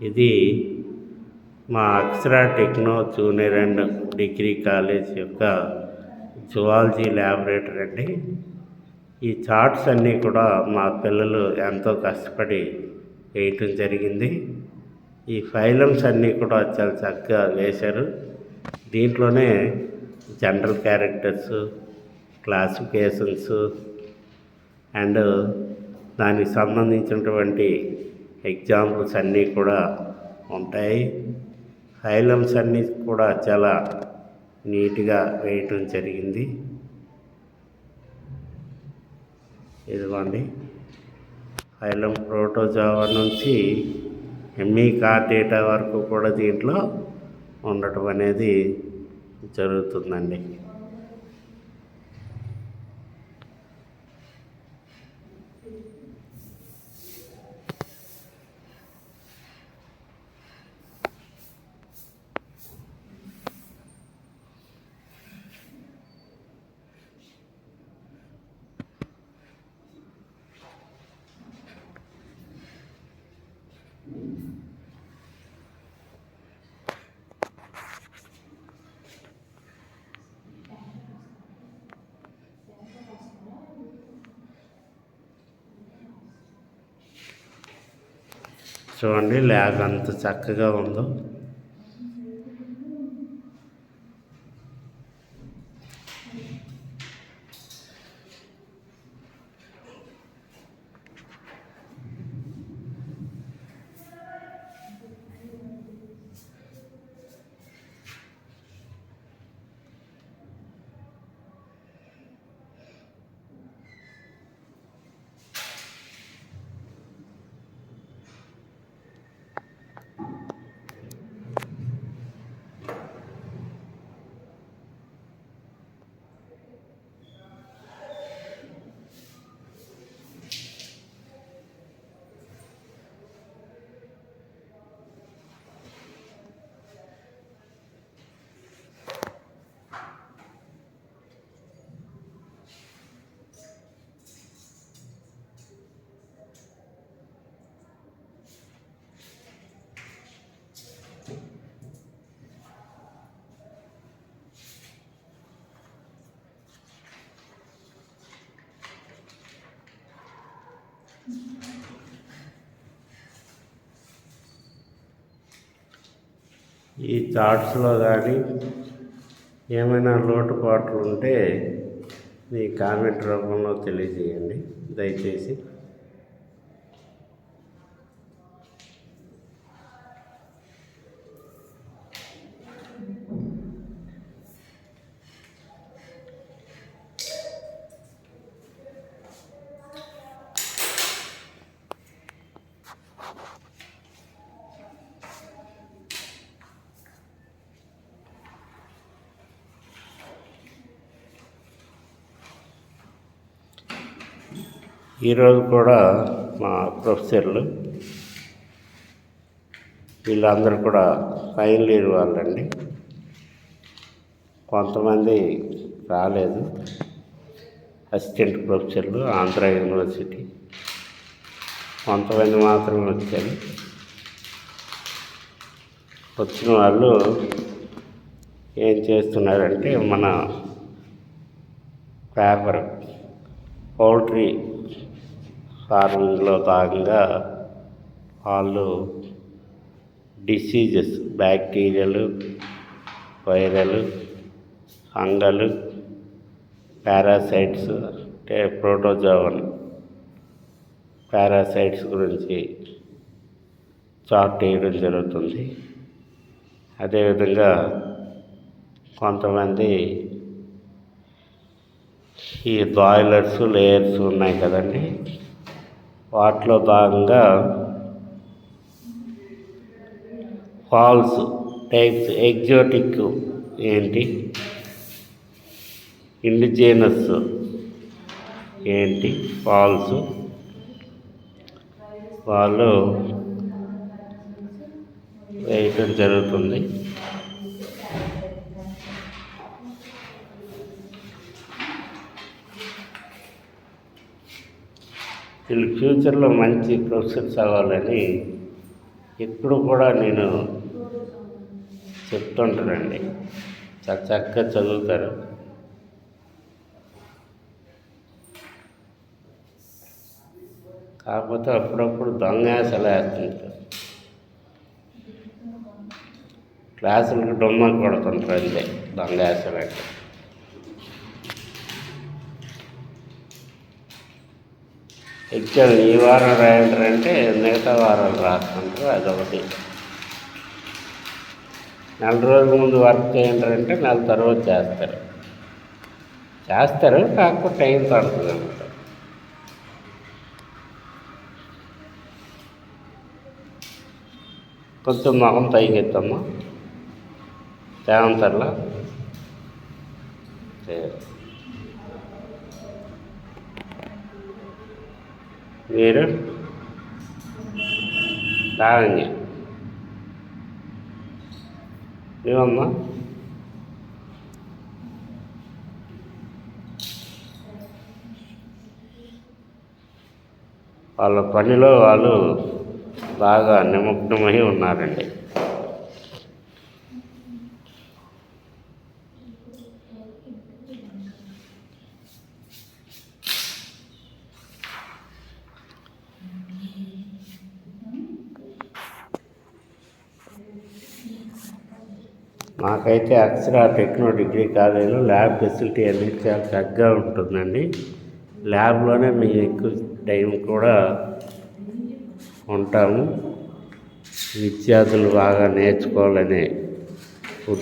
ఇది మా Akshara techno junior and degree college యొక్క జువాలజీ ల్యాబొరేటరీ అండి. ఈ చార్ట్స్ అన్నీ కూడా మా పిల్లలు ఎంతో కష్టపడి వేయటం జరిగింది. ఈ ఫైలమ్స్ అన్నీ కూడా చాలా చక్కగా వేశారు. దీంట్లోనే జనరల్ క్యారెక్టర్స్, క్లాసిఫికేషన్స్ అండ్ దానికి సంబంధించినటువంటి ఎగ్జాంపుల్స్ అన్నీ కూడా ఉంటాయి. ఫైలమ్స్ అన్నీ కూడా చాలా నీట్గా వేయటం జరిగింది. ఇదిగోండి, ఫైలం ప్రోటోజోవా నుంచి ఎంఈ కార్డేటా వరకు కూడా దీంట్లో ఉండటం అనేది జరుగుతుందండి. చూడండి, ల్యాబ్ అంత చక్కగా ఉందో. ఈ చార్ట్స్లో కానీ ఏమైనా లోటుపాట్లు ఉంటే మీ కామెంట్ రూపంలో తెలియజేయండి దయచేసి. ఈరోజు కూడా మా ప్రొఫెసర్లు వీళ్ళందరూ కూడా ఫైనల్ ఇయర్ వాళ్ళండి. కొంతమంది రాలేదు, అసిస్టెంట్ ప్రొఫెసర్లు ఆంధ్ర యూనివర్సిటీ, కొంతమంది మాత్రమే వచ్చారు. వచ్చిన వాళ్ళు ఏం చేస్తున్నారంటే మన పేపర్ పౌల్ట్రీ ఫార్మింగ్లో భాగంగా వాళ్ళు డిసీజెస్, బ్యాక్టీరియాలు, వైరల్, ఫంగల్, పారాసైట్స్ అంటే ప్రోటోజోవన్ పారాసైట్స్ గురించి చార్ట్ వేయడం జరుగుతుంది. అదేవిధంగా కొంతమంది ఈ బాయిలర్స్, లేయర్స్ ఉన్నాయి కదండి, వాటిలో భాగంగా ఫాల్స్ టైప్స్, ఎగ్జోటిక్ ఏంటి, ఇండిజినస్ ఏంటి, ఫాల్స్ వాళ్ళు వేయటం జరుగుతుంది. వీళ్ళు ఫ్యూచర్లో మంచి ప్రొఫెసర్స్ అవ్వాలని ఎప్పుడు కూడా నేను చెప్తుంటానండి, చాలా చక్కగా చదువుతారు. కాకపోతే అప్పుడప్పుడు దొంగేసలు వేస్తుంటారు, క్లాసులకు డొమ్మ కొడుతుంటారు, అంతే దొంగేసలు అంటే. ఎగ్జామ్ ఈ వారం రాయండి అంటే మిగతా వారాలు రాస్తుంటారు, అదొకటి. నెల రోజుల ముందు వర్క్ చేయండి అంటే నెల తర్వాత చేస్తారు, కాకపోతే టైం పడుతుంది అన్నమాట. కొంచెం మొహం పైకెత్తమ్మా, తేవంతర్లా మీరు లావణ్య ఏమమ్మా? వాళ్ళ పనిలో వాళ్ళు బాగా నిమగ్నమై ఉన్నారండి. మాకైతే అక్షర టెక్నో డిగ్రీ కాలేజీలో ల్యాబ్ ఫెసిలిటీ అనేది చాలా చక్కగా ఉంటుందండి. ల్యాబ్లోనే మేము ఎక్కువ టైం కూడా ఉంటాము. విద్యార్థులు బాగా నేర్చుకోవాలనే